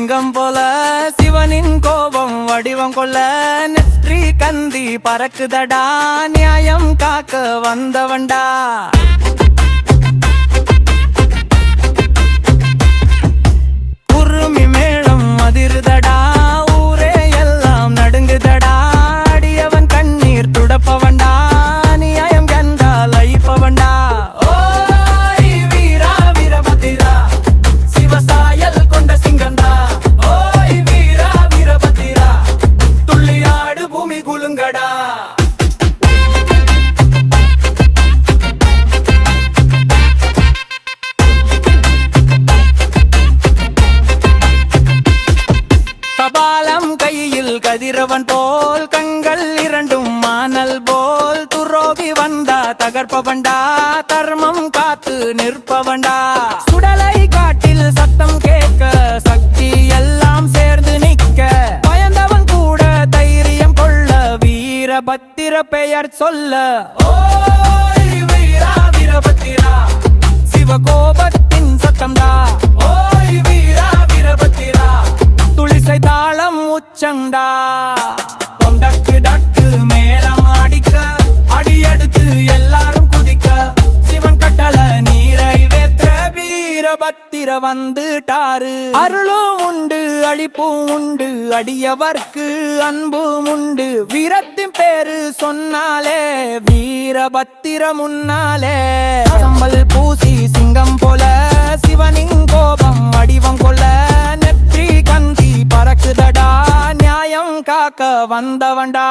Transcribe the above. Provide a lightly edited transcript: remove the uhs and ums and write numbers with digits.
சிங்கம் போல சிவனின் கோபம் வடிவம் கொள்ள நெற்றி கந்தி பறக்குதடா நியாயம் காக்க வந்தவன்டா. உருமி மேளம் அதிருதடா ஊரே எல்லாம் நடுங்குதடா. அடியவன் கண்ணீர் துடப்பவன்டா நியாயம் கண்டால் அழிப்பவன்டா. ஓய் வீரா வீரபத்திரா சிவசாயல் கொண்ட சிங்கந்தா. ஓய் வீரா வீரபத்திரா துள்ளியாடு பூமி குலுங்கடா. கபாலம் கையில் கதிரவன் போல் கண்கள் இரண்டும் மானல் போல் துரோகி வந்தா தகர்ப்பவன்டா தர்மம் காத்து நிற்பவன்டா. சுடலை காட்டில் சத்தம் கேட்க சக்தி எல்லாம் சேர்ந்து நிற்க பயந்தவன் கூட தைரியம் கொள்ள வீரபத்திர பெயர் சொல்ல. ஓய் வீரா வீரபத்திரா சிவகோபத்தின் சத்தம்டா. ஓய் வீரா வீரபத்திரா துளிசை தாளம் உச்சண்டா. டக்கு டக்கு மேளம் அடிக்க அடியெடுத்து எல்லாரும் குதிக்க சிவன் கட்டளை நீரை வேற்ற வீரபத்திர வந்துட்டாரு. அருளும் உண்டு அழிப்பும் உண்டு அடியவர்க்கு அன்பும் உண்டு. வீரத்தின் பேரு சொன்னாலே வீரபத்திர முன்னாலே. சம்பல் பூசி சிங்கம் போல சிவனின் கோபம் வடிவம் கொள்ள நெற்றி கந்தி பறக்குதடா நியாயம் காக்க வந்தவன்டா.